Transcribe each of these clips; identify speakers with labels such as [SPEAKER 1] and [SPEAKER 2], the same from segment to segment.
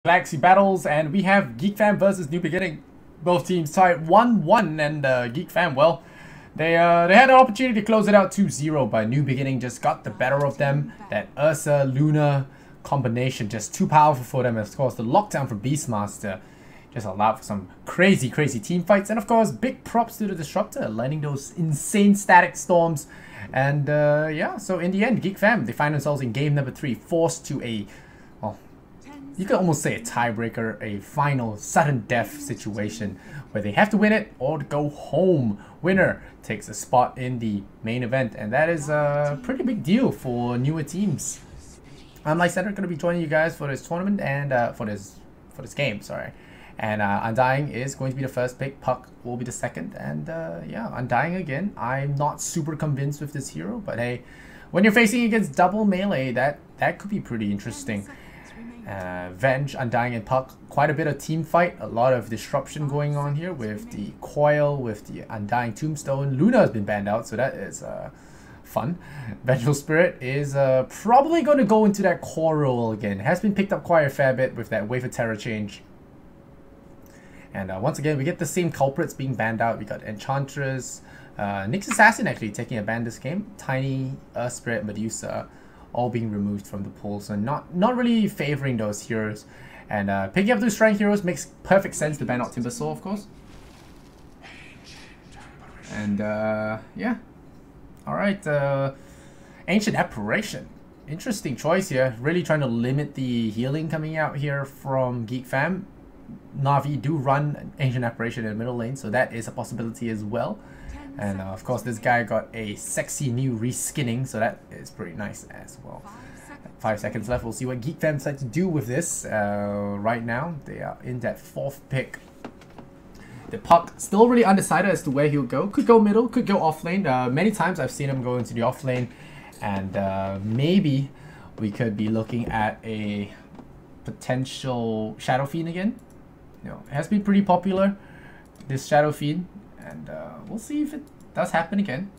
[SPEAKER 1] Galaxy battles, and we have Geek Fam versus New Beginning. Both teams tied 1-1, and Geek Fam, well, they had an opportunity to close it out 2-0, but New Beginning just got the better of them. That Ursa Luna combination just too powerful for them. Of course, the lockdown from Beastmaster just allowed for some crazy team fights, and of course, big props to the Disruptor landing those insane static storms. And yeah, so in the end, Geek Fam, they find themselves in game number 3, forced to a, well, you could almost say a tiebreaker, a final sudden death situation where they have to win it or go home. Winner takes a spot in the main event, and that is a pretty big deal for newer teams. I'm like Cedric, going to be joining you guys for this tournament and for this game, sorry. And Undying is going to be the first pick, Puck will be the second, and yeah, Undying again. I'm not super convinced with this hero, but hey, when you're facing against double melee, that could be pretty interesting. Venge, Undying, and Puck, quite a bit of team fight, a lot of disruption going on here with the Coil, with the Undying Tombstone. Luna has been banned out, so that is fun. Vengeful Spirit is probably going to go into that core role again. Has been picked up quite a fair bit with that Wave of Terror change. And once again, we get the same culprits being banned out. We got Enchantress, Nyx Assassin actually taking a ban this game, Tiny, Spirit, Medusa, all being removed from the pool, so not really favoring those heroes. And picking up those strength heroes makes perfect sense to ban out Timbersaw, of course. And yeah, alright, Ancient Apparition, interesting choice here, really trying to limit the healing coming out here from Geek Fam. Na'Vi do run Ancient Apparition in the middle lane, so that is a possibility as well. And of course, this guy got a sexy new reskinning, so that is pretty nice as well. 5 seconds left. We'll see what Geek Fam decide to do with this. Right now, they are in that 4th pick. The Puck still really undecided as to where he'll go. Could go middle, could go off lane. Many times I've seen him go into the off lane, and maybe we could be looking at a potential Shadow Fiend again. You know, it has been pretty popular, this Shadow Fiend. And we'll see if it does happen again.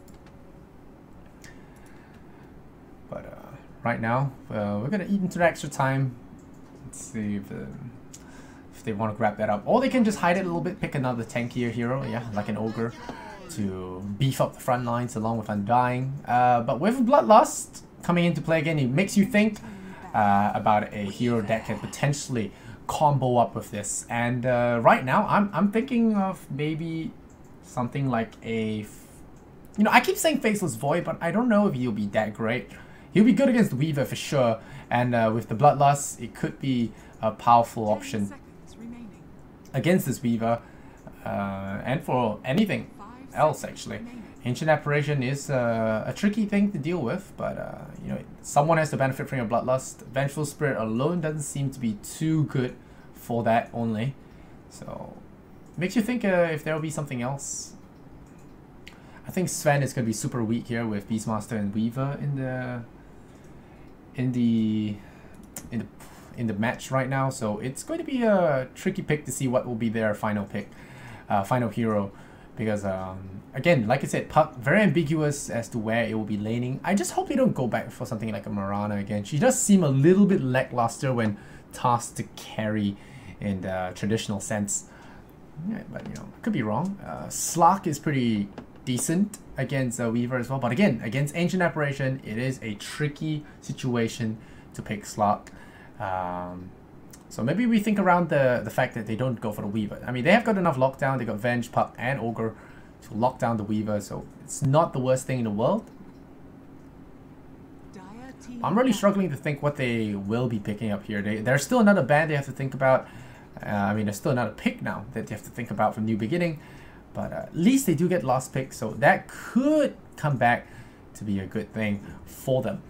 [SPEAKER 1] But right now, we're going to eat into the extra time. Let's see if they want to grab that up. Or they can just hide it a little bit, pick another tankier hero, yeah, like an Ogre, to beef up the front lines along with Undying. But with Bloodlust coming into play again, it makes you think about a hero that can potentially combo up with this. And right now, I'm thinking of maybe something like a, you know, I keep saying Faceless Void, but I don't know if he'll be that great. He'll be good against Weaver for sure, and with the Bloodlust, it could be a powerful option against this Weaver, and for anything else actually. Ancient Apparition is a tricky thing to deal with, but you know, someone has to benefit from your Bloodlust. Vengeful Spirit alone doesn't seem to be too good for that only, so makes you think if there will be something else. I think Sven is going to be super weak here with Beastmaster and Weaver in the match right now, so it's going to be a tricky pick to see what will be their final pick, final hero, because again, like I said, Puck very ambiguous as to where it will be laning. I just hope they don't go back for something like a Mirana again. She does seem a little bit lackluster when tasked to carry in the traditional sense. Yeah, but you know, I could be wrong. Slark is pretty decent against Weaver as well, but again, against Ancient Apparition, it is a tricky situation to pick Slark. So maybe we think around the fact that they don't go for the Weaver. I mean, they have got enough lockdown. They got Venge, Puck, and Ogre to lock down the Weaver, so it's not the worst thing in the world. I'm really struggling to think what they will be picking up here. There's still another ban they have to think about. I mean, there's still another pick now that you have to think about from New Beginning, but at least they do get last pick, so that could come back to be a good thing for them.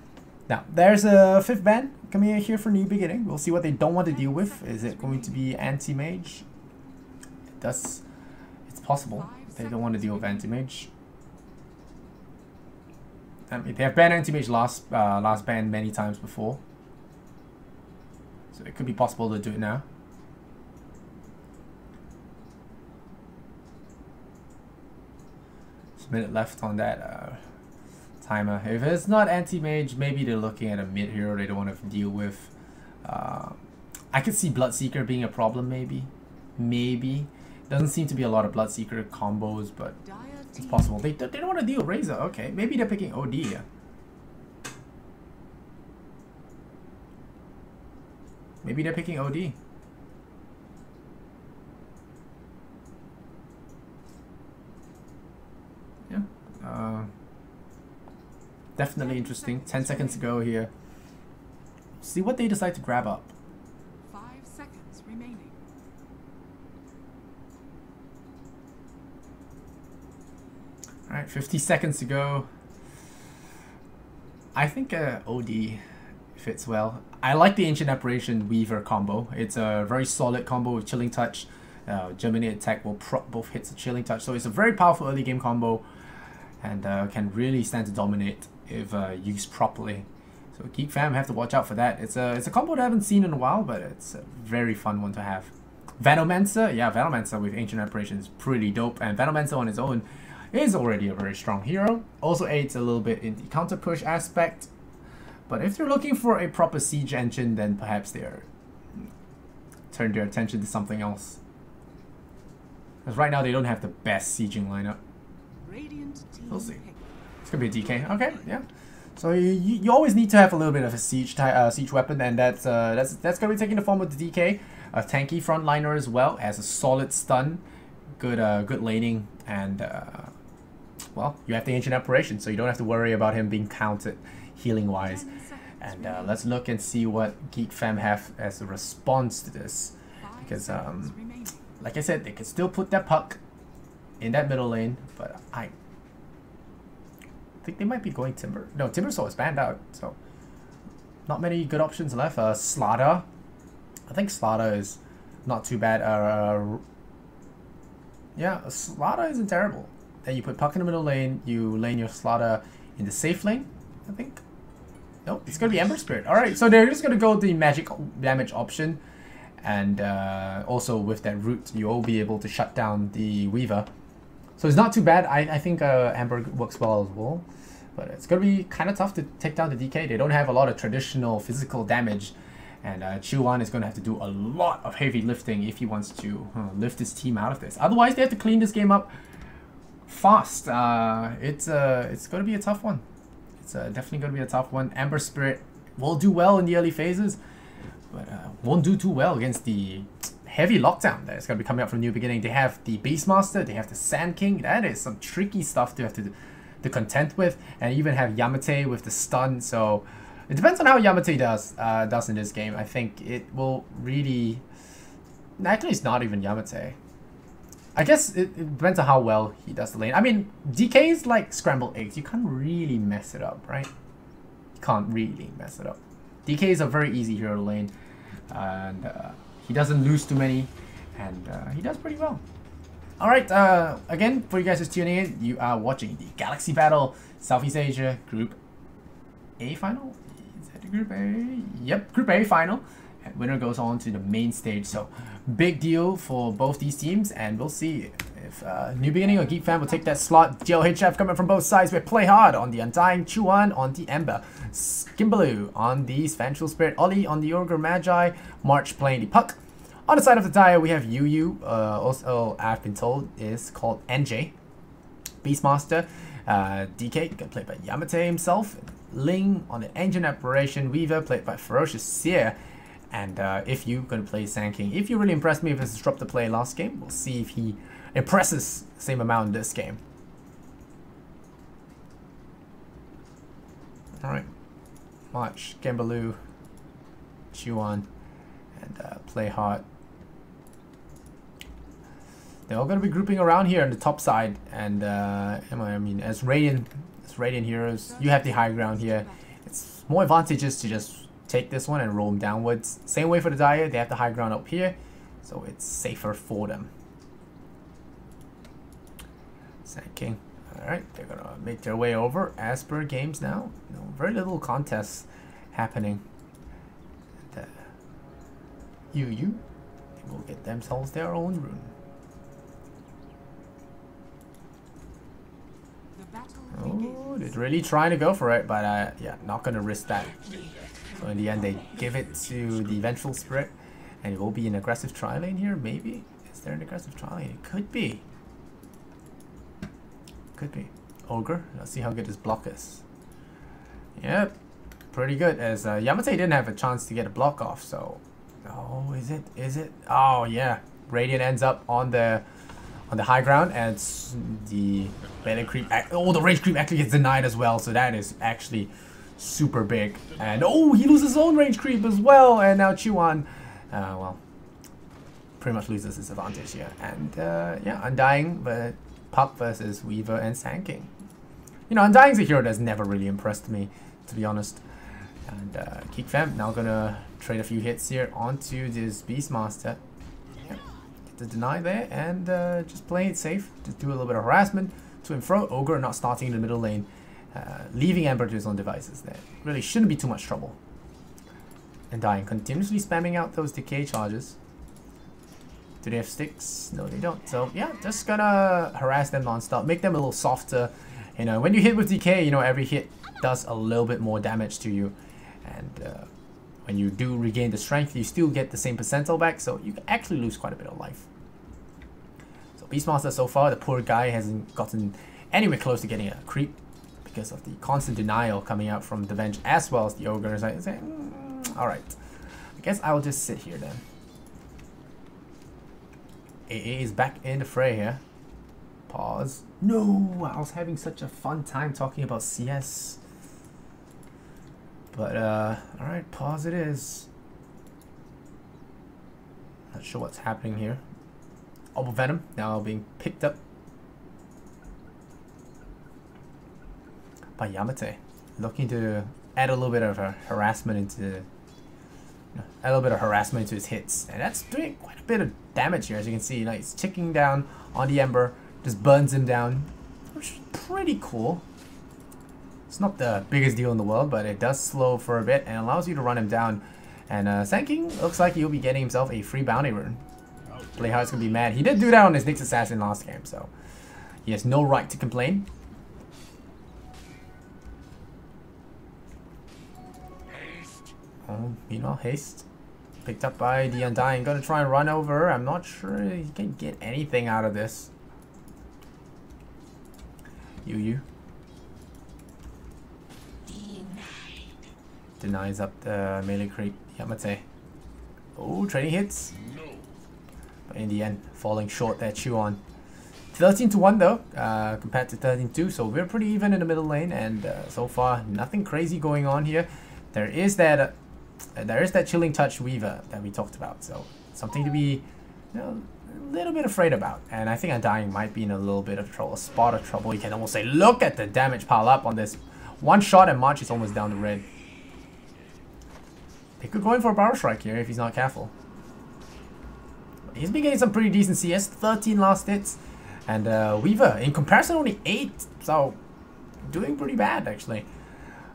[SPEAKER 1] Now, there's a 5th ban coming in here for New Beginning. We'll see what they don't want to deal with. Is it going to be Anti-Mage? It's possible they don't want to deal with Anti-Mage. I mean, they have banned Anti-Mage last ban many times before, so it could be possible to do it now. Minute left on that timer. If it's not anti-mage, maybe they're looking at a mid hero they don't want to deal with. I could see Bloodseeker being a problem, maybe. Maybe. Doesn't seem to be a lot of Bloodseeker combos, but it's possible. They don't want to deal Razor. Okay, maybe they're picking OD. Yeah. Maybe they're picking OD. Yeah. Definitely interesting. 10 seconds to go here. See what they decide to grab up.
[SPEAKER 2] 5 seconds remaining.
[SPEAKER 1] Alright, 50 seconds to go. I think OD fits well. I like the Ancient Apparition Weaver combo. It's a very solid combo with Chilling Touch. Germinate Attack will prop both hits of Chilling Touch. So it's a very powerful early game combo and can really stand to dominate if used properly. So Geek fam have to watch out for that. It's a combo that I haven't seen in a while, but it's a very fun one to have. Venomancer, yeah, Venomancer with Ancient Apparition is pretty dope, and Venomancer on its own is already a very strong hero. Also aids a little bit in the counter push aspect. But if they're looking for a proper siege engine, then perhaps they're turn their attention to something else. Because right now they don't have the best sieging lineup. We'll see. It's gonna be a DK. Okay, yeah. So you always need to have a little bit of a siege weapon, and that's gonna be taking the form of the DK, a tanky frontliner as well, as a solid stun, good laning, and well, you have the Ancient Apparition, so you don't have to worry about him being counted healing wise. And let's look and see what Geek fam have as a response to this, because like I said, they can still put that puck in that middle lane, but I think they might be going Timber. No, Timbersaw is banned out, so not many good options left. Slaughter, I think Slaughter is not too bad. Yeah, Slaughter isn't terrible. Then you put puck in the middle lane, you lane your Slaughter in the safe lane, I think. Nope, it's gonna be Ember Spirit. Alright, so they're just gonna go the magic damage option, and also with that root, you'll be able to shut down the Weaver. So it's not too bad. I think Ember works well as well, but it's gonna be kind of tough to take down the DK. They don't have a lot of traditional physical damage, and Chuan is gonna have to do a lot of heavy lifting if he wants to lift his team out of this. Otherwise, they have to clean this game up fast. It's gonna be a tough one. It's definitely going to be a tough one. Ember Spirit will do well in the early phases, but won't do too well against the heavy lockdown that is going to be coming up from New Beginning. They have the Beastmaster, they have the Sand King. That is some tricky stuff to have to contend with, and even have Yamate with the stun. So it depends on how Yamate does in this game. I think it will really... Actually, it's not even Yamate. I guess it depends on how well he does the lane. I mean, DK is like scrambled eggs. You can't really mess it up, right? You can't really mess it up. DK is a very easy hero to lane. And he doesn't lose too many. And he does pretty well. Alright, again, for you guys just tuning in, you are watching the Galaxy Battle Southeast Asia Group A final? Is that the Group A? Yep, Group A final. And winner goes on to the main stage. So big deal for both these teams, and we'll see if New Beginning or Geek Fan will take that slot. GLHF coming from both sides. We play hard on the Undying, Chuan on the Ember, Skimbaloo on the Vengeful Spirit, Ollie on the Ogre Magi, March playing the Puck. On the side of the tire, we have Yu, also I've been told is called NJ. Beastmaster, DK, played by Yamate himself. Ling on the Ancient Apparition, Weaver, played by Ferocious Seer. And if you're going to play Sand King, if you really impressed me with his drop to play last game, we'll see if he impresses the same amount in this game. Alright. March, Gembaloo, Chuan, and play hard. They're all going to be grouping around here on the top side, and I mean, as Radiant heroes, you have the high ground here. It's more advantageous to just take this one and roll them downwards. Same way for the Dire, they have the high ground up here, so it's safer for them. Sand King. Alright, they're gonna make their way over as per games now. No, very little contests happening. And, they will get themselves their own rune. Oh, they're really trying to go for it, but yeah, not gonna risk that. So in the end, they give it to the Vengeful Spirit. And it will be an aggressive tri lane here, maybe? Is there an aggressive tri lane? It could be. Could be. Ogre, let's see how good his block is. Yep, pretty good, as Yamate didn't have a chance to get a block off, so... Oh, is it? Is it? Oh, yeah. Radiant ends up on the high ground, and the melee creep... Oh, the range creep actually gets denied as well, so that is actually super big. And oh, he loses his own range creep as well, and now Chuan, well, pretty much loses his advantage here. And yeah, Undying, but Pup versus Weaver and Sand King. You know, Undying's a hero that's never really impressed me, to be honest. And Geek Fam now gonna trade a few hits here onto this Beastmaster. Yep. Get the deny there and just playing it safe. Just do a little bit of harassment to and fro. Ogre not starting in the middle lane. Leaving Ember to his own devices there. Really shouldn't be too much trouble. And Dying continuously spamming out those decay charges. Do they have sticks? No, they don't. So yeah, just gonna harass them non-stop. Make them a little softer. You know, when you hit with decay, you know, every hit does a little bit more damage to you. And when you do regain the strength, you still get the same percentile back. So you can actually lose quite a bit of life. So Beastmaster so far, the poor guy hasn't gotten anywhere close to getting a creep, because of the constant denial coming out from the bench as well as the Ogre. So I say, alright, I guess I'll just sit here then. AA is back in the fray here. Pause. No, I was having such a fun time talking about CS. But, alright, pause it is. Not sure what's happening here. Orb Venom now being picked up by Yamate, looking to add a little bit of harassment into his hits, and that's doing quite a bit of damage here. As you can see, like, it's ticking down on the Ember, just burns him down, which is pretty cool. It's not the biggest deal in the world, but it does slow for a bit and allows you to run him down. And Sand King looks like he'll be getting himself a free bounty rune. Playhard's gonna be mad. He did do that on his Nyx Assassin last game, so he has no right to complain. Oh, meanwhile, Haste picked up by the Undying. Gonna try and run over her. I'm not sure he can get anything out of this. Yu denies up the melee creep. Yamate. Oh, trading hits. But in the end, falling short there, Chuan. 13-1 though, compared to 13-2. So we're pretty even in the middle lane, and so far nothing crazy going on here. There is that chilling touch Weaver that we talked about. So something to be, you know, a little bit afraid about. And I think Undying might be in a little bit of trouble, a spot of trouble. You can almost say, look at the damage pile up on this. One shot and March is almost down to red. They could go in for a Barrel Strike here if he's not careful. He's been getting some pretty decent CS, 13 last hits. And Weaver, in comparison, only 8. So, doing pretty bad, actually.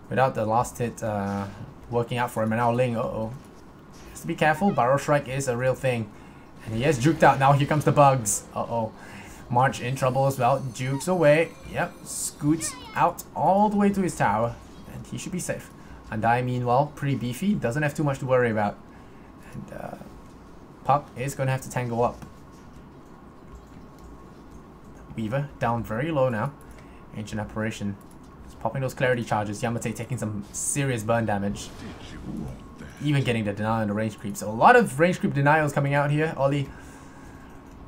[SPEAKER 1] Without the last hit working out for him. And now Ling, has to be careful. Barrel Strike is a real thing. And he has juked out. Now here comes the bugs. March in trouble as well. Jukes away. Yep, scoots out all the way to his tower. And he should be safe. Undying, meanwhile, pretty beefy. Doesn't have too much to worry about. And Pup is going to have to tangle up. Weaver down very low now. Ancient Apparition is popping those clarity charges. Yamate taking some serious burn damage. Even getting the denial and the range creep. So a lot of range creep denials coming out here. Ollie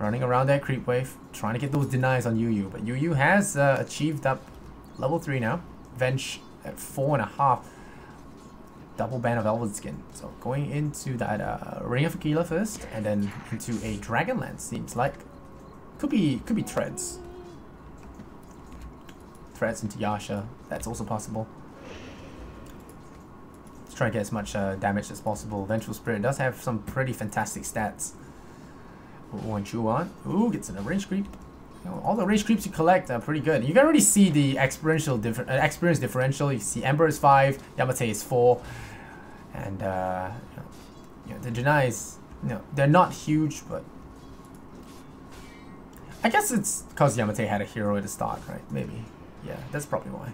[SPEAKER 1] running around that creep wave, trying to get those denies on Yu. But Yu has achieved up level 3 now. Venge at 4.5. Double ban of Elven Skin. So going into that Ring of Aquila first, and then into a Dragonlance, seems like. Could be Threads. Threads into Yasha. That's also possible. Let's try to get as much damage as possible. Vengeful Spirit does have some pretty fantastic stats. One Chuan. Ooh, gets in a range creep. You know, all the range creeps you collect are pretty good. You can already see the experience differential. You see Ember is 5, Yamate is 4. And you know, the denies, you know, they're not huge, but I guess it's because Yamate had a hero at the start, right? Maybe. Yeah, that's probably why.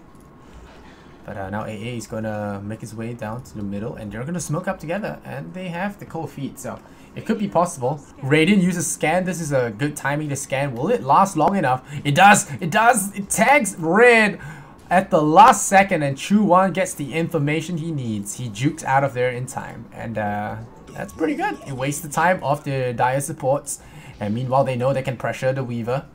[SPEAKER 1] But now AA is gonna make his way down to the middle, and they're gonna smoke up together, and they have the cold feet, so it could be possible. Radiant uses scan. This is a good timing to scan. Will it last long enough? It does! It does! It tags Red at the last second, and Chu1 gets the information he needs. He jukes out of there in time, and that's pretty good. It wastes the time of the dire supports, and meanwhile they know they can pressure the Weaver.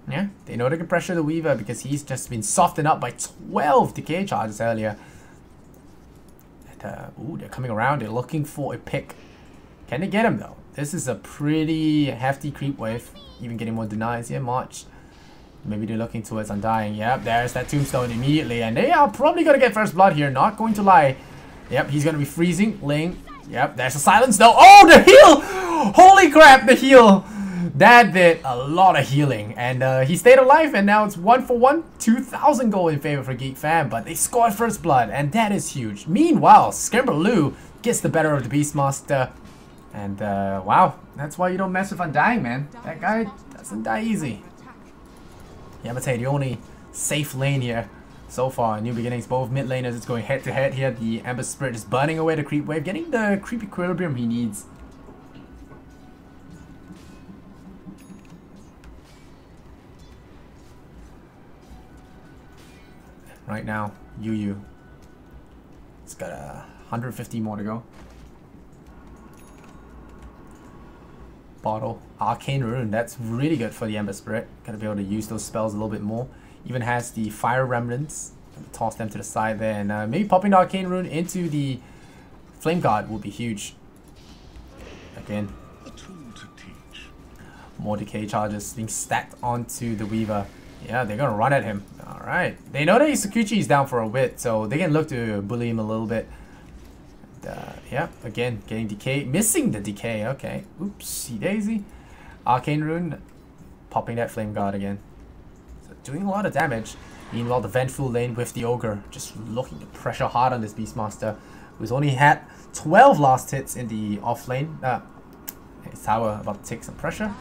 [SPEAKER 1] Yeah, they know they can pressure the Weaver because he's just been softened up by 12 decay charges earlier. And, ooh, they're coming around. They're looking for a pick. Can they get him though? This is a pretty hefty creep wave. Even getting more denies here. March. Maybe they're looking towards Undying. Yep, there's that tombstone immediately. And they are probably going to get first blood here. Not going to lie. Yep, he's going to be freezing. Ling. Yep, there's a silence though. Oh, the heal! Holy crap, the heal! That did a lot of healing, and he stayed alive, and now it's 1-for-1, 2,000 gold in favor for Geek Fam, but they scored first blood, and that is huge. Meanwhile, Skimberloo gets the better of the Beastmaster, and wow, that's why you don't mess with Undying, man. That guy doesn't die easy. Yamate, the only safe lane here so far. New beginnings, both mid laners, it's going head to head here. The Ember Spirit is burning away the creep wave, getting the creep equilibrium he needs. Right now, Yu. It's got 150 more to go. Bottle. Arcane Rune. That's really good for the Ember Spirit. Gotta be able to use those spells a little bit more. Even has the Fire Remnants. Toss them to the side there. And maybe popping the Arcane Rune into the Flame Guard would be huge. Again. More decay charges being stacked onto the Weaver. Yeah, they're gonna run at him. Alright. They know that Sakuchi is down for a bit, so they can look to bully him a little bit. And, yeah, again, getting decay. Missing the decay, okay. Oopsie daisy. Arcane Rune. Popping that Flame Guard again. So doing a lot of damage. Meanwhile, the Vengeful lane with the Ogre. Just looking to pressure hard on this Beastmaster, who's only had 12 last hits in the off lane. His tower about to take some pressure.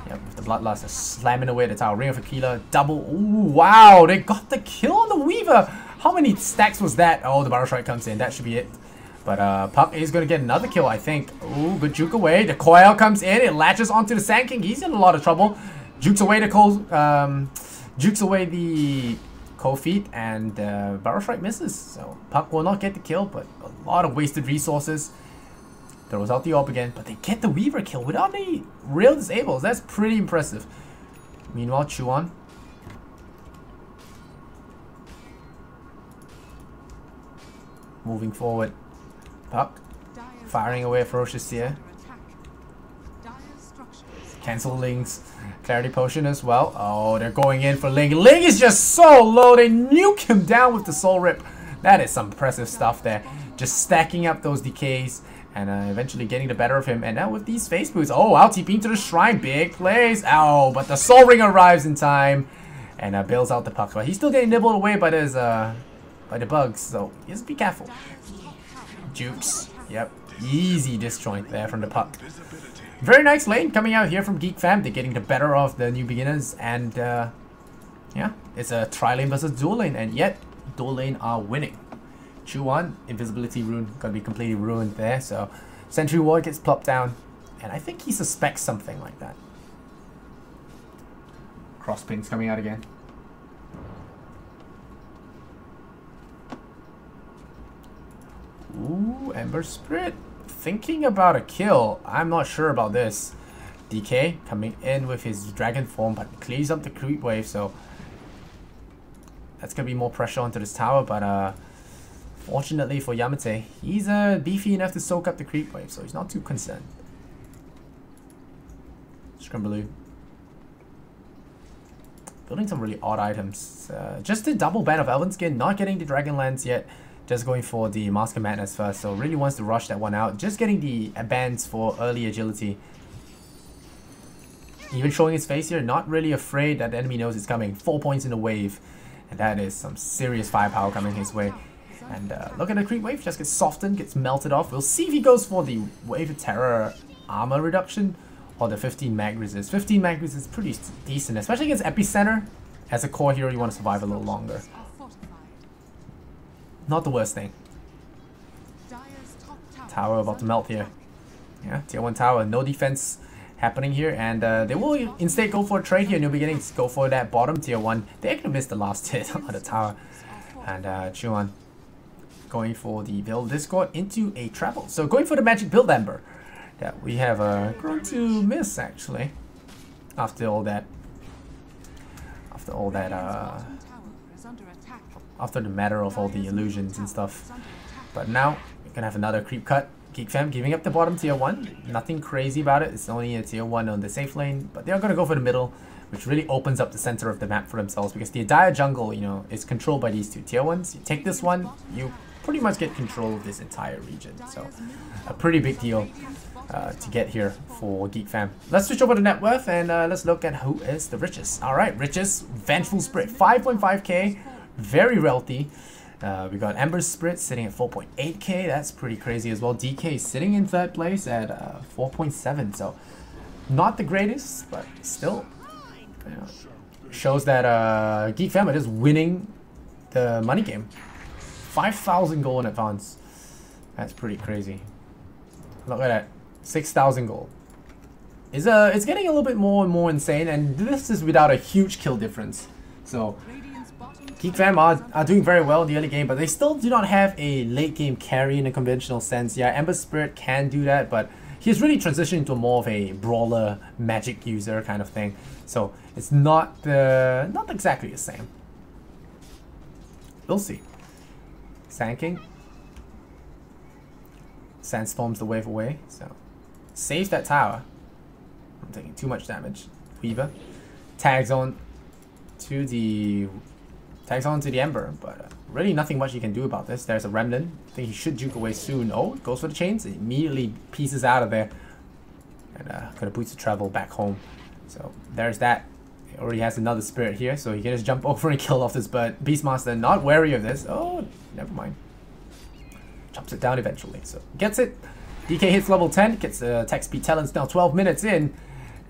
[SPEAKER 1] Yeah, with the Bloodlust slamming away the tower. Ring of Aquila, double. Ooh, wow, they got the kill on the Weaver. How many stacks was that? Oh, the Battle Strike comes in. That should be it. But Puck is going to get another kill, I think. Ooh, good juke away. The coil comes in. It latches onto the Sand King. He's in a lot of trouble. Jukes away the cold feet, and Battle Strike misses. So Puck will not get the kill, but a lot of wasted resources. Throws out the AWP again, but they get the Weaver kill without any real disables. That's pretty impressive. Meanwhile, Chuan. Moving forward. Puck. Firing away a Ferocious Seer. Cancel Ling's Clarity Potion as well. Oh, they're going in for Ling. Ling is just so low. They nuke him down with the Soul Rip. That is some impressive stuff there. Just stacking up those decays. And eventually getting the better of him. And now with these face boots. Oh, out TPing to the shrine. Big plays. Ow. But the Soul Ring arrives in time. And bails out the Puck. But he's still getting nibbled away by those, by the bugs. So just be careful. Jukes. Yep. Easy disjoint there from the Puck. Very nice lane coming out here from Geek Fam. They're getting the better of the new beginners. And yeah. It's a tri-lane versus dual lane. And yet, dual lane are winning. Chu1, invisibility rune, gonna be completely ruined there, so Sentry Ward gets plopped down, and I think he suspects something like that. Cross pings coming out again. Ooh, Ember Spirit thinking about a kill. I'm not sure about this. DK coming in with his dragon form, but clears up the creep wave, so that's gonna be more pressure onto this tower, but fortunately for Yamate, he's beefy enough to soak up the creep wave, so he's not too concerned. Scrimbaloo. Building some really odd items. Just a double ban of Elven Skin, not getting the Dragonlance yet. Just going for the Mask of Madness first, so really wants to rush that one out. Just getting the bans for early agility. Even showing his face here, not really afraid that the enemy knows it's coming. 4 points in the wave, and that is some serious firepower coming his way. And look at the creep wave, just gets softened, gets melted off. We'll see if he goes for the Wave of Terror armor reduction or the 15 mag resist. 15 mag resist is pretty decent, especially against Epicenter. As a core hero, you want to survive a little longer. Not the worst thing.
[SPEAKER 2] Dire's top
[SPEAKER 1] Tower about to melt here. Yeah, tier 1 tower, no defense happening here, and they will instead go for a trade here. New Beginnings go for that bottom tier 1. They actually missed the last hit on the tower. And Chuan going for the build Discord into a travel. So going for the magic build Ember that we have grown to miss actually. After all that. After the matter of all the illusions and stuff. But now we're gonna have another creep cut. Geek Fam giving up the bottom tier 1. Nothing crazy about it. It's only a tier 1 on the safe lane. But they're gonna go for the middle, which really opens up the center of the map for themselves, because the entire jungle, you know, is controlled by these two tier 1s. You take this one, you pretty much get control of this entire region. So a pretty big deal to get here for Geek Fam. Let's switch over to net worth and let's look at who is the richest. Alright, richest, Vengeful Spirit, 5.5k, very wealthy. We got Ember's Spirit sitting at 4.8k, that's pretty crazy as well. DK sitting in third place at 4.7, so not the greatest, but still, you know, shows that Geek Fam are just winning the money game. 5,000 gold in advance. That's pretty crazy. Look at that. 6,000 gold. It's getting a little bit more and more insane, and this is without a huge kill difference. So Geek Fam are doing very well in the early game, but they still do not have a late game carry in a conventional sense. Yeah, Ember Spirit can do that, but he's really transitioned into more of a brawler magic user kind of thing. So it's not exactly the same. We'll see. Sand King. Sandstorms the wave away, so saves that tower. I'm taking too much damage. Weaver tags on to the Ember, but really nothing much you can do about this. There's a remnant. I think he should juke away soon. Oh, goes for the chains. It immediately pieces out of there, and gonna boots the travel back home. So there's that. He already has another spirit here, so he can just jump over and kill off this bird. Beastmaster not wary of this. Oh, never mind. Chops it down eventually, so gets it. DK hits level 10, gets attack speed talents now 12 minutes in,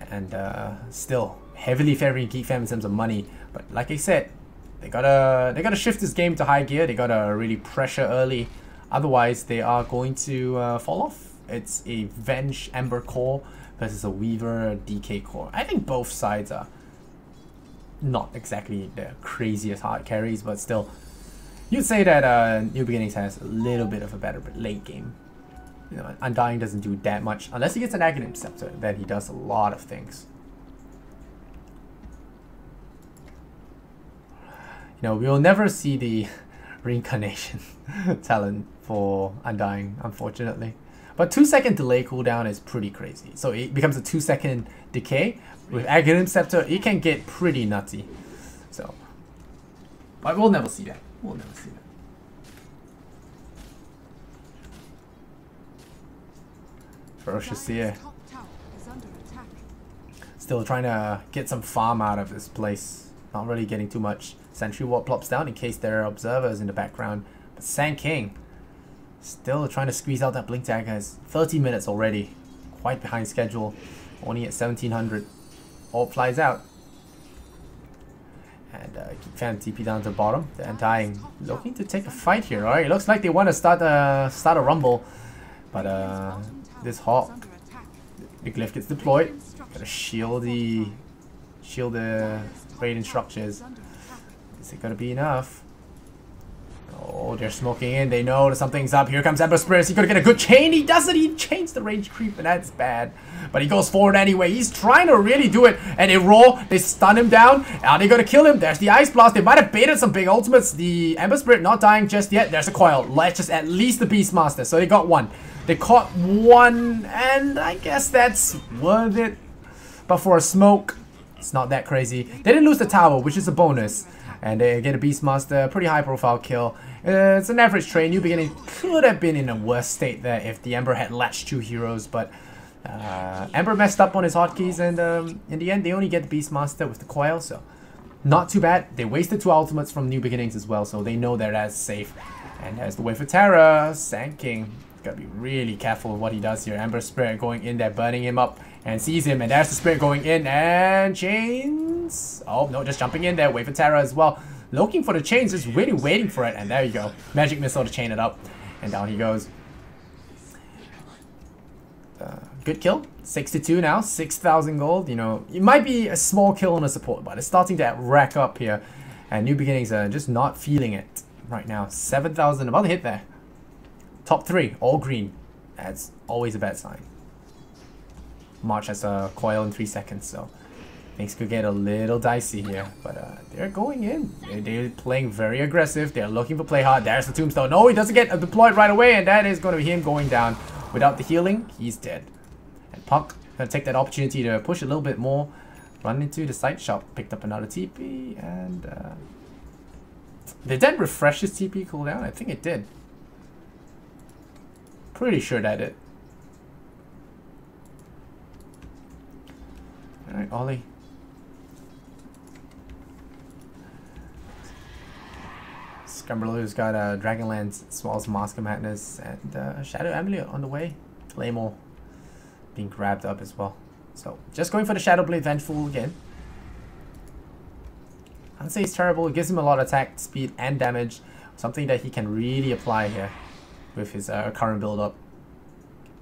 [SPEAKER 1] and still heavily favoring Geek Fam in terms of money. But like I said, they gotta shift this game to high gear. They gotta really pressure early, otherwise they are going to fall off. It's a Venge Ember core versus a Weaver DK core. I think both sides are not exactly the craziest hard carries, but still, you'd say that New Beginnings has a little bit of a better late game. You know, Undying doesn't do that much unless he gets an Aghanim Scepter. Then he does a lot of things. You know, we will never see the reincarnation talent for Undying, unfortunately. But 2-second delay cooldown is pretty crazy. So it becomes a 2-second decay. With Aghanim Scepter, it can get pretty nutty. So, but we'll never see that. We'll never see that. Ferocious Seer. Still trying to get some farm out of this place. Not really getting too much. Sentry Ward plops down in case there are observers in the background. But Sand King still trying to squeeze out that blink dagger. It's 30 minutes already. Quite behind schedule. Only at 1700. Orb flies out. And Geek Fam TP down to the bottom. The Undying looking to take a fight here. Alright, it looks like they want to start a rumble. But this Hawk, the glyph gets deployed. Gotta shield the raiding structures. Is it gonna be enough? Oh, they're smoking in. They know that something's up. Here comes Ember Spirit. He could get a good chain. He doesn't. He chains the range creep, and that's bad. But he goes forward anyway. He's trying to really do it. And they roll. They stun him down. Are they gonna kill him? There's the Ice Blast. They might have baited some big ultimates. The Ember Spirit not dying just yet. There's a coil. Let's just at least the Beastmaster. So they got one. They caught one, and I guess that's worth it. But for a smoke, it's not that crazy. They didn't lose the tower, which is a bonus. And they get a Beastmaster, pretty high profile kill. It's an average trade. New Beginning could have been in a worse state there if the Ember had latched 2 heroes, but Ember messed up on his hotkeys, and in the end they only get the Beastmaster with the coil, so not too bad. They wasted 2 ultimates from New Beginnings as well, so they know that that's safe. And as the way for Terra, Sand King gotta be really careful with what he does here. Ember Spirit going in there, burning him up, and sees him, and there's the Spirit going in, and chains. Oh no, just jumping in there. Wait for Terra as well. looking for the chains, just really waiting for it, and there you go. Magic Missile to chain it up, and down he goes. Good kill. 62 now, 6,000 gold. You know, it might be a small kill on a support, but it's starting to rack up here. And New Beginnings are just not feeling it right now. 7,000, about to hit there. Top 3, all green. That's always a bad sign. March has a coil in 3 seconds, so things could get a little dicey here. But they're going in. They're playing very aggressive. They're looking for play hard. There's the tombstone. No, he doesn't get deployed right away, and that is going to be him going down. Without the healing, he's dead. And Puck gonna take that opportunity to push a little bit more. Run into the side shop. Picked up another TP, and did that refresh his TP cooldown? I think it did. Pretty sure that did. Alright, Ollie. Scramblers got Dragonlance as well as Mask of Madness, and Shadow Amulet on the way. Claymore being grabbed up as well. So just going for the Shadow Blade Vengeful again. I don't say it's terrible. It gives him a lot of attack, speed, and damage. Something that he can really apply here with his current build up.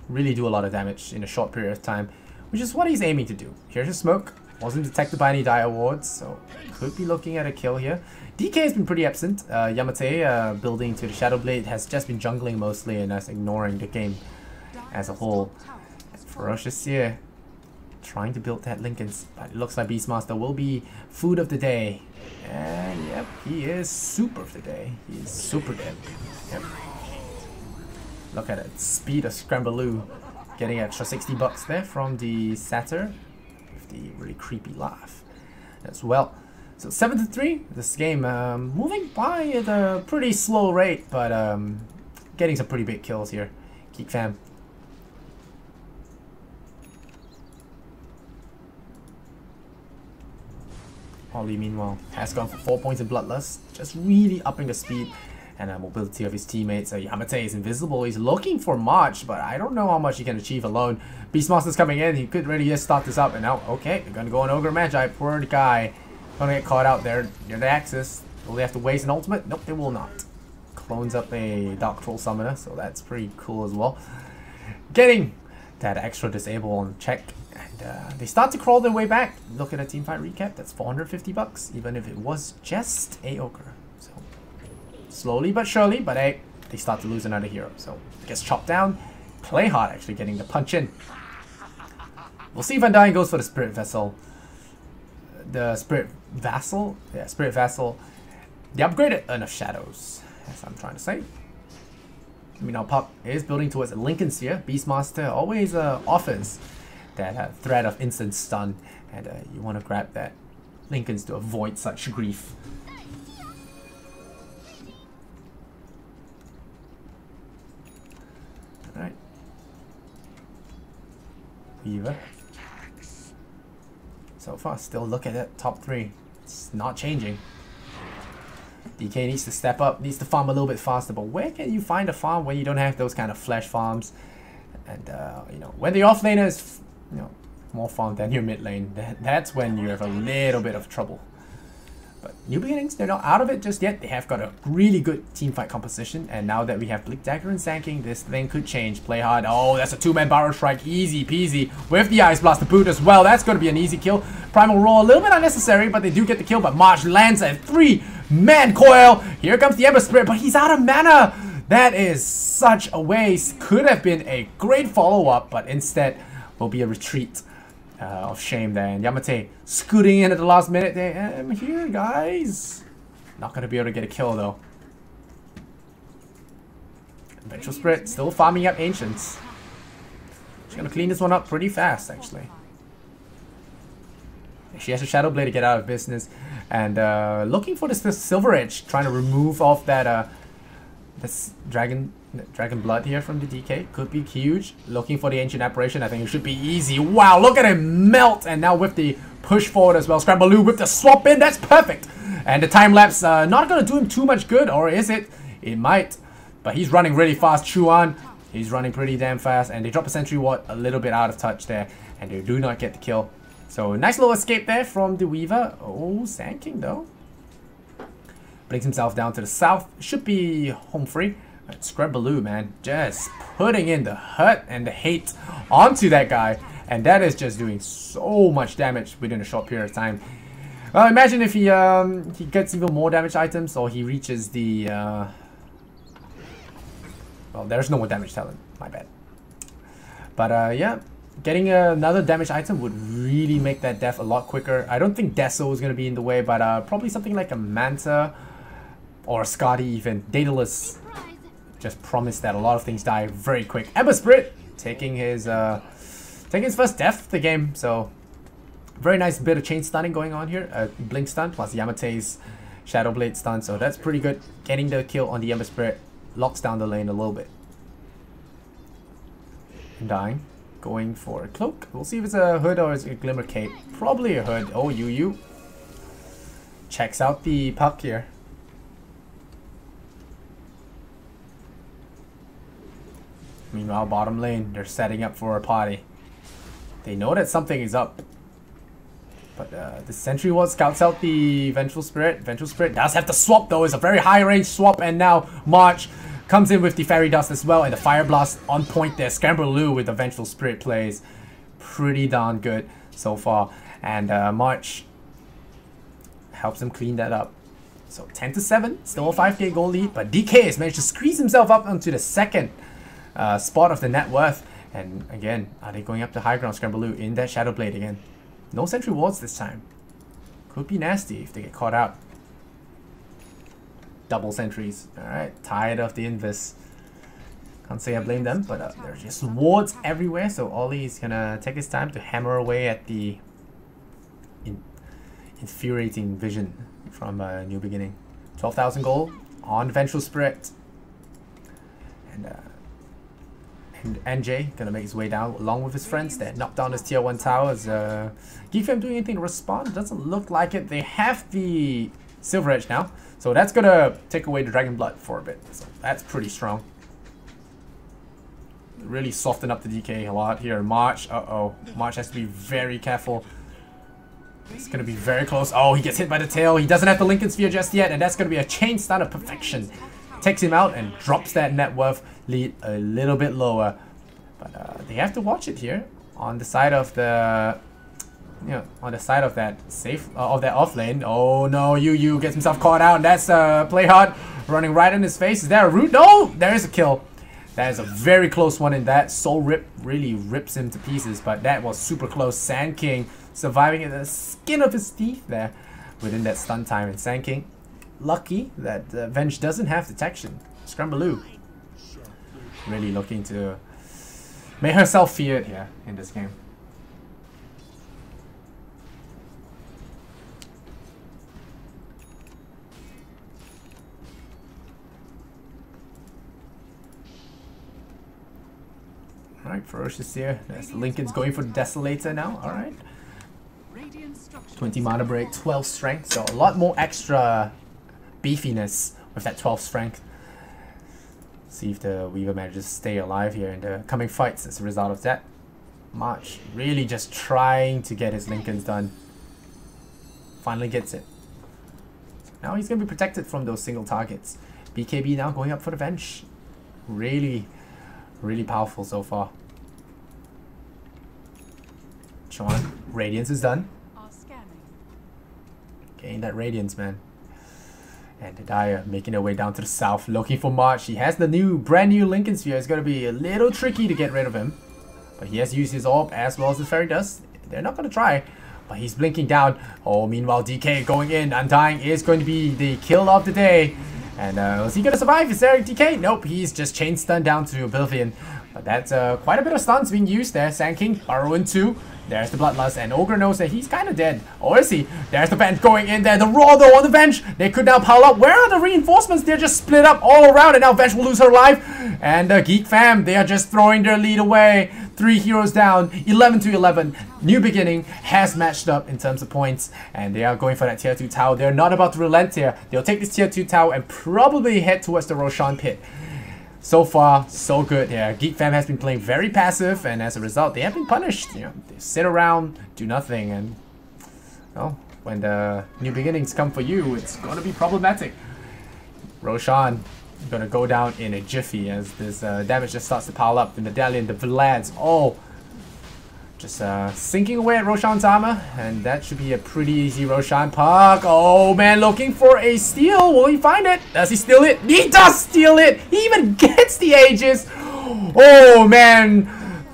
[SPEAKER 1] Really do a lot of damage in a short period of time, which is what he's aiming to do. Here's his smoke. Wasn't detected by any dire wards, so could be looking at a kill here. DK has been pretty absent. Yamate, building to the Shadow Blade, has just been jungling mostly and us ignoring the game as a whole. And Ferocious here, trying to build that Linken's, but it looks like Beastmaster will be food of the day. And yep, he is super of the day. He is super dead. Yep. Look at it, speed of Scrambaloo, getting extra 60 bucks there from the Satyr with the really creepy laugh as well. So 7-3, this game moving by at a pretty slow rate, but getting some pretty big kills here. Geek fam. Ollie, meanwhile, has gone for 4 points in Bloodlust, just really upping the speed and mobility of his teammates. Yamate is invisible. He's looking for March, but I don't know how much he can achieve alone. Beastmaster's coming in. He could really just start this up, and now, okay, they're gonna go on Ogre Magi. Poor guy. Gonna get caught out there near the Axis. Will they have to waste an ultimate? Nope, they will not. Clones up a Dark Troll Summoner, so that's pretty cool as well. Getting that extra disable on check, and they start to crawl their way back. Look at a teamfight recap. That's 450 bucks, even if it was just a Ogre. So slowly but surely, but hey, they start to lose another hero. So gets chopped down. Play hard, actually getting the punch in. We'll see if Undying goes for the Spirit Vessel. The Spirit Vassal? Yeah, Spirit Vassal. The upgraded Urn of Shadows, as I'm trying to say. I mean, our Puck is building towards a Linken Sphere. Beastmaster always offers that threat of instant stun, and you want to grab that Linkens to avoid such grief. Alright. Weaver. So far, still look at that top 3. It's not changing. DK needs to step up, needs to farm a little bit faster, but where can you find a farm when you don't have those kind of flash farms? And, you know, when the offlaner is, you know, more farm than your mid lane, that's when you have a little bit of trouble. But New Beginnings, they're not out of it just yet. They have got a really good teamfight composition, and now that we have Bleak Dagger and Sanking, this thing could change. Play hard. Oh, that's a 2-man Barrow Strike. Easy peasy. With the Ice Blast to boot as well. That's going to be an easy kill. Primal Roar, a little bit unnecessary, but they do get the kill. But March lands a 3-man coil. Here comes the Ember Spirit, but he's out of mana. That is such a waste. Could have been a great follow-up, but instead will be a retreat. Of shame there, and Yamate scooting in at the last minute there. I'm here, guys. Not gonna be able to get a kill though. Vengeful Spirit still farming up Ancients. She's gonna clean this one up pretty fast, actually. She has a Shadow Blade to get out of business, and looking for this Silver Edge, trying to remove off that this Dragon Blood here from the DK. Could be huge. Looking for the Ancient Apparition. I think it should be easy. Wow, look at him melt. And now with the push forward as well. Scrambaloo with the swap in. That's perfect. And the time lapse not going to do him too much good. Or is it? It might. But he's running really fast. Chuan, he's running pretty damn fast. And they drop a Sentry Ward a little bit out of touch there. And they do not get the kill. So nice little escape there from the Weaver. Oh, Sand King though. Blinks himself down to the south. Should be home free. Scrabbaloo, man, just putting in the hurt and the hate onto that guy, and that is just doing so much damage within a short period of time. Well, imagine if he gets even more damage items, or he reaches the well, there's no more damage talent, my bad. But yeah, getting another damage item would really make that death a lot quicker. I don't think Deso is going to be in the way, but probably something like a Manta or a Scotty even. Daedalus just promised that a lot of things die very quick. Ember Spirit taking his first death of the game, so very nice bit of chain stunning going on here. Blink stun plus Yamate's Shadow Blade stun, so that's pretty good. Getting the kill on the Ember Spirit locks down the lane a little bit. Dying, going for a cloak. We'll see if it's a hood or it's a glimmer cape. Probably a hood. Oh, Yu checks out the puck here. Meanwhile, bottom lane, they're setting up for a party. They know that something is up. But the Sentry Ward scouts out the Vengeful Spirit. Vengeful Spirit does have the swap though. It's a very high range swap, and now March comes in with the Fairy Dust as well, and the Fire Blast on point there. Scrabbaloo with the Vengeful Spirit plays pretty darn good so far. And March helps him clean that up. So 10-7, still a 5k goal lead, but DK has managed to squeeze himself up onto the second spot of the net worth. And again, are they going up to high ground? Scrabbaloo in that Shadow Blade again. No Sentry Wards this time. Could be nasty if they get caught out. Double sentries. Alright, tired of the Invis. Can't say I blame them, but there's just wards everywhere, so Ollie is gonna take his time to hammer away at the infuriating vision from New Beginning. 12,000 gold on Vengeful Spirit. And NJ gonna make his way down along with his friends that knocked down his tier 1 tower. Is Geek Fam doing anything to respond? Doesn't look like it. They have the Silver Edge now, so that's gonna take away the Dragon Blood for a bit. So that's pretty strong. Really soften up the DK a lot here. March, March has to be very careful. It's gonna be very close. Oh, he gets hit by the tail. He doesn't have the Lincoln Sphere just yet, and that's gonna be a chain stun of perfection. Takes him out and drops that net worth lead a little bit lower. But they have to watch it here on the side of the, on the side of that safe of that off lane. Oh no, Yu gets himself caught out. And that's play hard running right in his face. Is there a root? No, there is a kill. That is a very close one, and that Soul Rip really rips him to pieces. But that was super close. Sand King surviving in the skin of his teeth there within that stun time. And Sand King lucky that Venge doesn't have detection. Scrabbaloo really looking to make herself feared here in this game. Alright, Ferocious here. There's Lincoln's going for the Desolator now. Alright. 20 mana break, 12 strength, so a lot more extra beefiness with that 12 strength. See if the Weaver manages to stay alive here in the coming fights as a result of that. March really just trying to get his Lincolns done. Finally gets it. Now he's going to be protected from those single targets. BKB now going up for the Venge. Really powerful so far. Chuan, Radiance is done. Gain that Radiance, man. And the Dire making their way down to the south, looking for March. He has the brand new Lincoln Sphere. It's going to be a little tricky to get rid of him. But he has used his orb as well as the Fairy Dust. They're not going to try. But he's blinking down. Oh, meanwhile, DK going in. Undying is going to be the kill of the day. And is he going to survive? Is there a DK? Nope, he's just chain stunned down to Oblivion. But that's quite a bit of stuns being used there. Sand King, Burrow in 2. There's the Bloodlust, and Ogre knows that he's kind of dead. Or is he? There's the Venge going in there. The Roar, though, on the Venge. They could now pile up. Where are the reinforcements? They're just split up all around, and now Venge will lose her life. And Geek Fam, they are just throwing their lead away. 3 heroes down, 11-11. New Beginning has matched up in terms of points, and they are going for that tier 2 tower. They're not about to relent here. They'll take this tier 2 tower and probably head towards the Roshan pit. So far, so good. Yeah, Geek Fam has been playing very passive, and as a result, they have been punished. They sit around, do nothing, and well, when the New Beginnings come for you, it's gonna be problematic. Roshan gonna go down in a jiffy as this damage just starts to pile up. The medallion, the Vlads, oh, just sinking away at Roshan's armor, and that should be a pretty easy Roshan puck. Oh man, looking for a steal. Will he find it? Does he steal it? He does steal it. He even gets the Aegis. Oh man,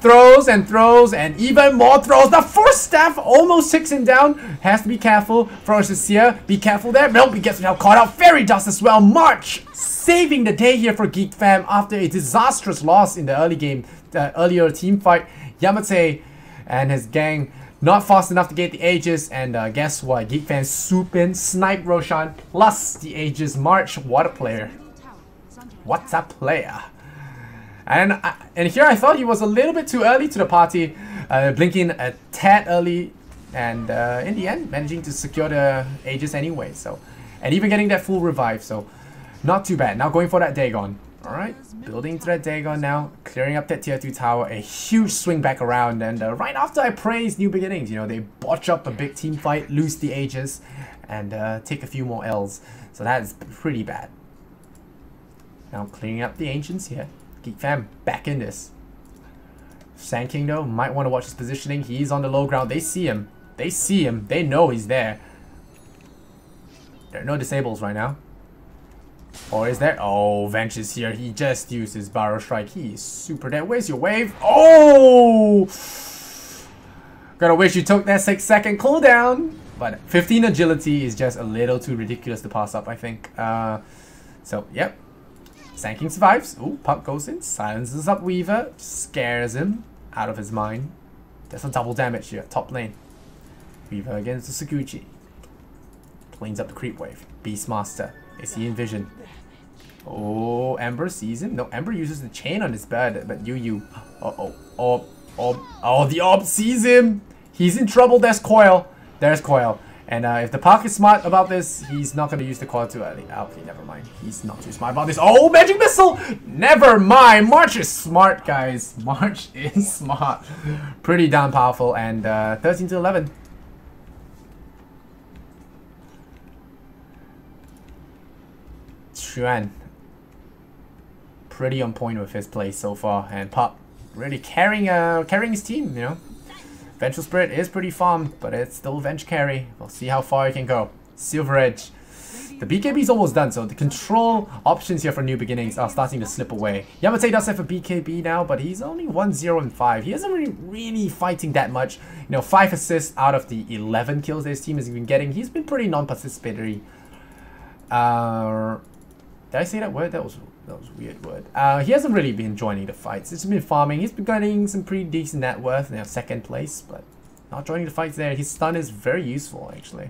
[SPEAKER 1] throws and throws and even more throws. The Force Staff almost takes him down. Has to be careful. Ferocious here. Be careful there. Nope, he gets himself caught out. Fairy Dust as well. March saving the day here for Geek Fam after a disastrous loss in the early game, earlier team fight. Yamate and his gang not fast enough to get the Aegis, and guess what? Geek Fam swoop in, snipe Roshan plus the Aegis. March, what a player. What a player. And here I thought he was a little bit too early to the party, blinking a tad early, and in the end managing to secure the Aegis anyway. So, and even getting that full revive, so not too bad. Now going for that Dagon. Alright, building to that Dagon now, clearing up that tier 2 tower, a huge swing back around, and right after I praised New Beginnings, you know, they botch up a big team fight, lose the Aegis, and take a few more L's. So that is pretty bad. Now clearing up the Ancients here. Geek Fam back in this. Sand King though, might want to watch his positioning. He's on the low ground. They see him. They see him. They know he's there. There are no disables right now. Or is there? Oh, Venge is here. He just used his Barrow Strike. He is super dead. Where's your wave? Oh! Gotta wish you took that 6-second cooldown. But 15 agility is just a little too ridiculous to pass up, I think. So, yep. Sand King survives. Ooh, puck goes in. Silences up Weaver. Scares him out of his mind. Does some double damage here. Top lane. Weaver against the Saguchi. Cleans up the creep wave. Beastmaster. Is he in vision? Oh, Ember sees him. No, Ember uses the chain on his bed, but Yu. Oh, the Orb sees him. He's in trouble. There's Coil. There's Coil. And if the Park is smart about this, he's not going to use the Coil too early. Okay, never mind. He's not too smart about this. Oh, Magic Missile! Never mind. March is smart, guys. March is smart. Pretty damn powerful. And 13 to 11. Xuan. Pretty on point with his play so far. And Pop really carrying his team, you know. Vengeful Spirit is pretty farmed, but it's still Venge carry. We'll see how far it can go. Silver Edge. The BKB is almost done, so the control options here for New Beginnings are starting to slip away. Yamate does have a BKB now, but he's only 1-0-5. He isn't really fighting that much. You know, 5 assists out of the 11 kills his team has been getting. He's been pretty non-participatory. Did I say that word? That was a weird word. He hasn't really been joining the fights. He's been farming. He's been getting some pretty decent net worth, you know, 2nd place, but not joining the fights there. His stun is very useful, actually.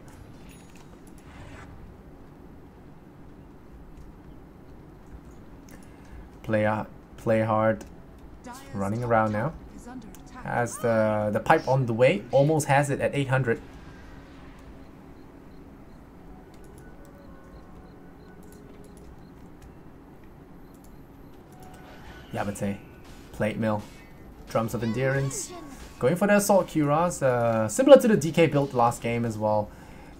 [SPEAKER 1] Play hard. Running around now. Has the pipe on the way. Almost has it at 800. Yamate, Plate Mill, Drums of Endurance, going for the Assault Curas, similar to the DK build last game as well.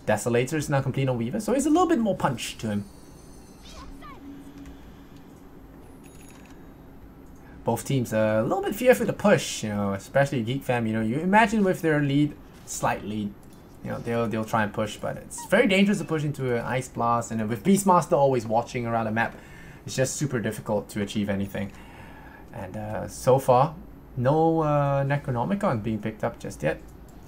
[SPEAKER 1] Desolator is now complete on Weaver, so he's a little bit more punch to him. Both teams a little bit fearful to push, you know, especially Geek Fam. You know, you imagine with their lead, slight lead, you know, they'll try and push, but it's very dangerous to push into an Ice Blast, and with Beastmaster always watching around the map, it's just super difficult to achieve anything. And so far, no Necronomicon being picked up just yet.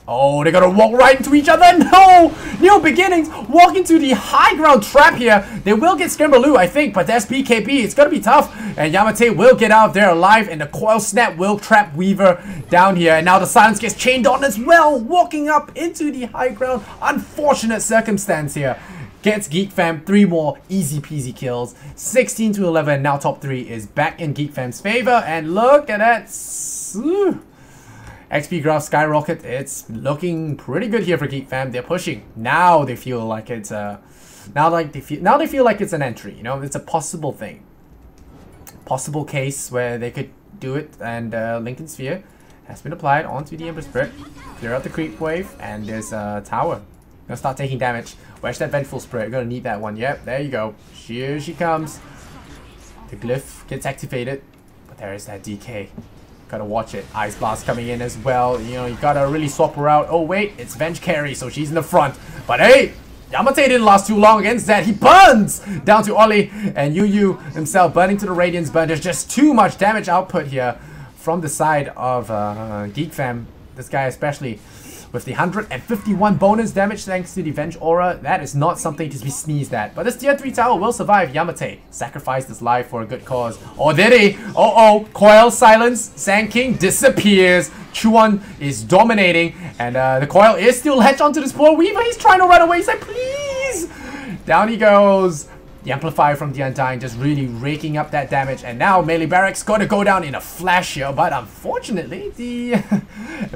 [SPEAKER 1] Oh, they're gonna walk right into each other. No! New Beginnings walk into the high ground trap here. They will get Skirmaloo, I think, but that's BKB. It's gonna be tough. And Yamate will get out of there alive, and the Coil Snap will trap Weaver down here. And now the Silence gets chained on as well, walking up into the high ground. Unfortunate circumstance here. Gets Geek Fam 3 more easy peasy kills. 16 to 11. Now top 3 is back in Geek Fam's favor. And look at that. XP graph skyrocket. It's looking pretty good here for Geek Fam. They're pushing. Now they feel like it's now they feel like it's an entry. You know, it's a possible thing. Possible case where they could do it. And Lincoln Sphere has been applied onto the Ember Spirit. Clear out the creep wave, and there's a tower. Gonna start taking damage. Where's that Vengeful Spirit? Gonna need that one. Yep, there you go. Here she comes. The glyph gets activated. But there is that DK. Gotta watch it. Ice Blast coming in as well. You know, you gotta really swap her out. Oh wait, it's Venge Carry, so she's in the front. But hey, Yamate didn't last too long against that. He burns down to Ollie, and Yu himself burning to the Radiance Burn. There's just too much damage output here from the side of Geek Fam. This guy especially with the 151 bonus damage thanks to the Venge Aura. That is not something to be sneezed at. But this tier 3 tower will survive. Yamate sacrificed his life for a good cause. Or did he? Oh, Coil silence. Sand King disappears. Chuan is dominating. And the Coil is still latched onto this poor Weaver. He's trying to run away. He's like, please. Down he goes. The Amplifier from the Undying just really raking up that damage. And now Melee Barracks got to go down in a flash here. But unfortunately, the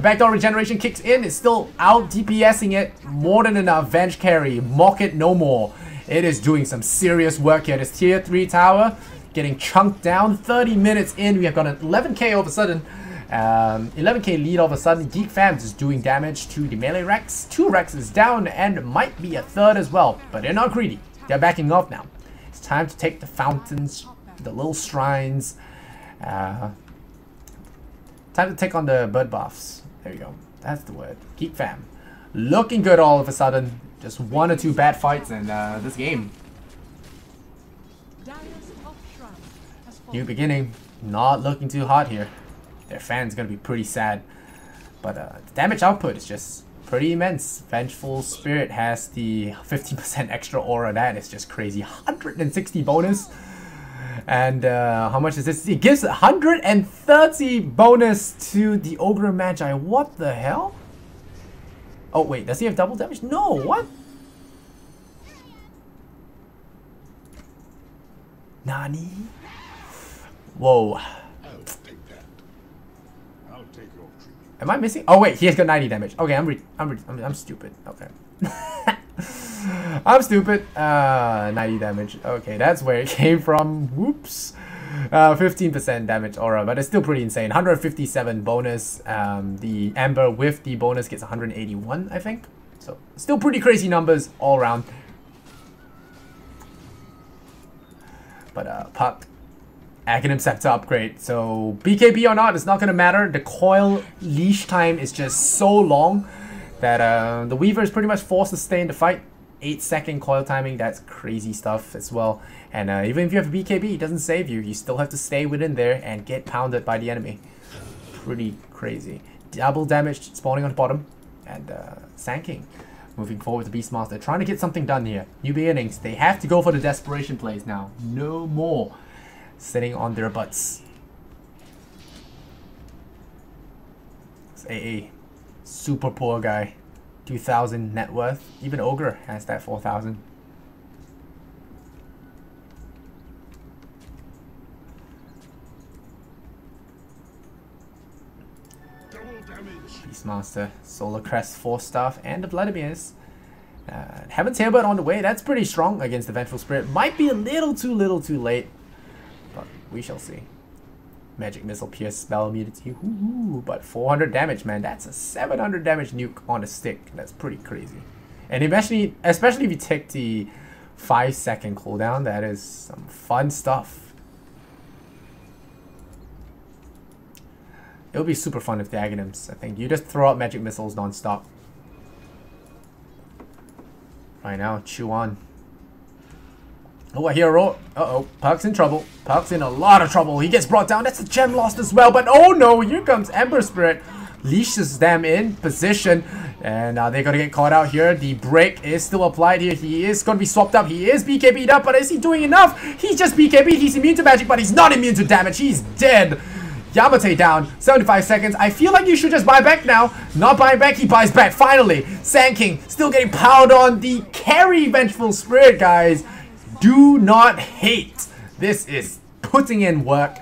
[SPEAKER 1] backdoor regeneration kicks in. It's still out DPSing it. More than enough. Venge Carry. Mock it no more. It is doing some serious work here. This tier 3 tower getting chunked down. 30 minutes in. We have got an 11k all of a sudden. 11k lead all of a sudden. Geek Fam is doing damage to the melee Rex. 2 Rexes down and might be a third as well. But they're not greedy. They're backing off now. It's time to take the fountains, the little shrines. Time to take on the bird buffs. There you go. That's the word. Geek Fam. Looking good all of a sudden. Just 1 or 2 bad fights in this game. New beginning. Not looking too hot here. Their fans gonna be pretty sad. But the damage output is just pretty immense. Vengeful Spirit has the 15% extra aura. That is just crazy. 160 bonus. And how much is this? It gives 130 bonus to the Ogre Magi. What the hell? Oh wait, does he have double damage? No, what? Nani? Whoa. Am I missing? Oh wait, he has got 90 damage. Okay, I'm stupid. Okay. I'm stupid. 90 damage. Okay, that's where it came from. Whoops. 15% damage aura, but it's still pretty insane. 157 bonus. The Amber with the bonus gets 181, I think. So still pretty crazy numbers all around. But Puck. Aghanim Scepter upgrade. So BKB or not, it's not gonna matter. The coil leash time is just so long that the Weaver is pretty much forced to stay in the fight. 8-second coil timing, that's crazy stuff as well. And even if you have a BKB, it doesn't save you. You still have to stay within there and get pounded by the enemy. Pretty crazy. Double damage spawning on the bottom. And Sand King moving forward to Beastmaster. Trying to get something done here. New beginnings. They have to go for the desperation plays now. No more sitting on their butts. It's AA. Super poor guy. 2,000 net worth. Even Ogre has that 4,000. Beastmaster, Solar Crest, 4 Staff, and the Vladimirs. Heaven's Hairbird on the way. That's pretty strong against the Vengeful Spirit. Might be a little too late. But we shall see. Magic Missile, Pierce, Spell Immunity. Ooh, but 400 damage, man. That's a 700 damage nuke on a stick. That's pretty crazy. And especially if you take the 5-second cooldown, that is some fun stuff. It would be super fun if the Aghanims, I think. You just throw out Magic Missiles non-stop. Right now, Chuan. Oh, I hear a roar. Uh-oh. Puck's in trouble. Puck's in a lot of trouble. He gets brought down. That's a gem lost as well. But oh no, here comes Ember Spirit. Leashes them in position. And they're going to get caught out here. The break is still applied here. He is going to be swapped up. He is BKB'd up. But is he doing enough? He's just BKB'd. He's immune to magic, but he's not immune to damage. He's dead. Yamate down. 75 seconds. I feel like you should just buy back now. Not buying back. He buys back. Finally. Sand King still getting powered on. The carry Vengeful Spirit, guys. Do not hate. This is putting in work.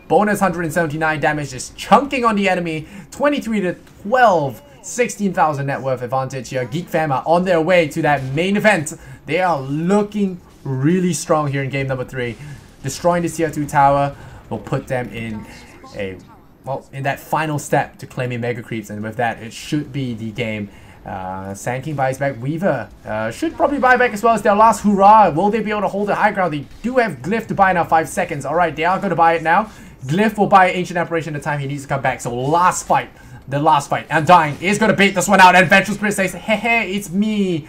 [SPEAKER 1] Bonus 179 damage, just chunking on the enemy. 23 to 12, 16,000 net worth advantage here. Geek Fam are on their way to that main event. They are looking really strong here in game number 3. Destroying this tier 2 tower will put them in in that final step to claiming Mega Creeps, and with that, it should be the game. Sand King buys back Weaver. Should probably buy back as well as their last hurrah. Will they be able to hold the high ground? They do have Glyph to buy now, 5 seconds. Alright, they are going to buy it now. Glyph will buy Ancient Apparition the time he needs to come back. So last fight. The last fight. Undying is going to bait this one out. And Vengeful Spirit says, hey, hey, it's me.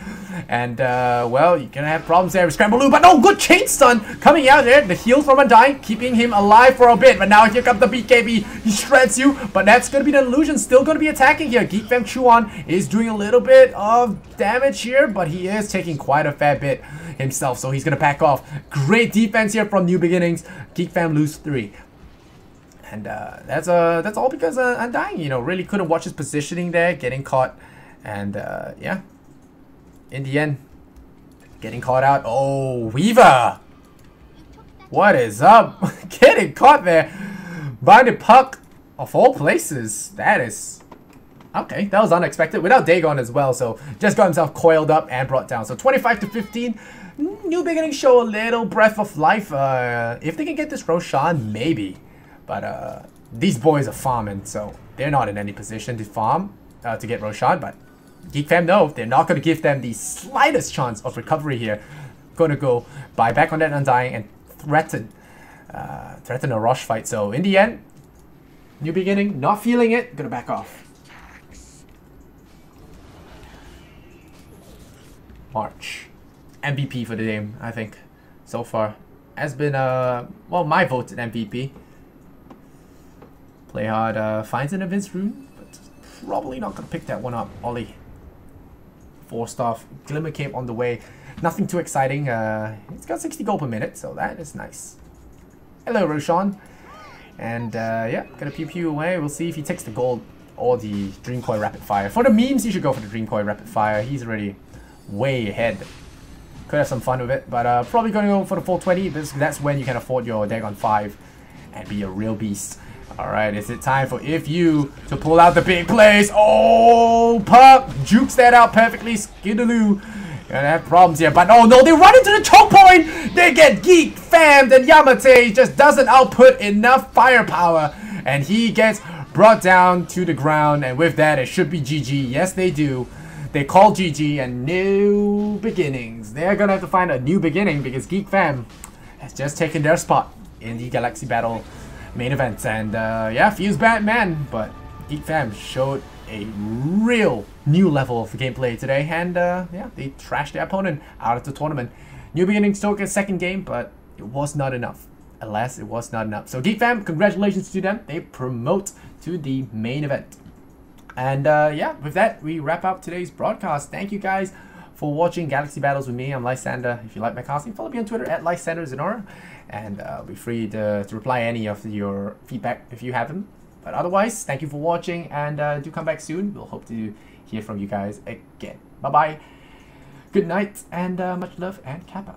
[SPEAKER 1] And, well, you're going to have problems there with Scramble Lou. But no, good chain stun coming out there. The heal from Undying, keeping him alive for a bit. But now here comes the BKB. He shreds you. But that's going to be the illusion. Still going to be attacking here. Geek Fam Chuan is doing a little bit of damage here. But he is taking quite a fair bit himself. So he's going to back off. Great defense here from New Beginnings. Geek Fam lose 3. And that's all because Undying, you know, really couldn't watch his positioning there, getting caught. And yeah, in the end, getting caught out. Oh, Weaver! What is up? Getting caught there by the puck of all places. That is... okay, that was unexpected. Without Dagon as well, so just got himself coiled up and brought down. So 25 to 15. New Beginnings show a little breath of life. If they can get this Roshan, maybe. But these boys are farming, so they're not in any position to farm to get Roshan. But Geek Fam, no, they're not going to give them the slightest chance of recovery here. Going to go buy back on that Undying and threaten a rush fight. So in the end, New Beginning, not feeling it, going to back off. March. MVP for the game, I think, so far. Has been, well, my vote at MVP. Play hard, finds an Evince Rune, but probably not going to pick that one up. Ollie. 4-star, Glimmer Cape on the way. Nothing too exciting. It's got 60 gold per minute, so that is nice. Hello, Roshan. And yeah, gonna pew pew away. We'll see if he takes the gold or the Dream Coil Rapid Fire. For the memes, you should go for the Dream Coil Rapid Fire. He's already way ahead. Could have some fun with it, but probably gonna go for the full 20 because that's when you can afford your Dagon 5 and be a real beast. Alright, is it time for If You to pull out the big plays? Oh, Puck jukes that out perfectly. Skidaloo gonna have problems here, but oh no, they run into the choke point. They get Geek Fammed, and Yamate just doesn't output enough firepower, and he gets brought down to the ground. And with that, it should be GG. Yes, they do. They call GG, and New Beginnings. They're gonna have to find a new beginning because Geek Fam has just taken their spot in the Galaxy Battle main event. And yeah, feels bad, man, but Geek Fam showed a real new level of gameplay today, and yeah, they trashed their opponent out of the tournament. New Beginnings took a second game, but it was not enough. Alas, it was not enough. So Geek Fam, congratulations to them. They promote to the main event. And yeah, with that, we wrap up today's broadcast. Thank you guys for watching Galaxy Battles with me. I'm Lysander. If you like my casting, follow me on Twitter at LysanderZenora, and I'll be free to reply any of your feedback if you have them. But otherwise, thank you for watching, and do come back soon. We'll hope to hear from you guys again. Bye-bye. Good night, and much love, and Kappa.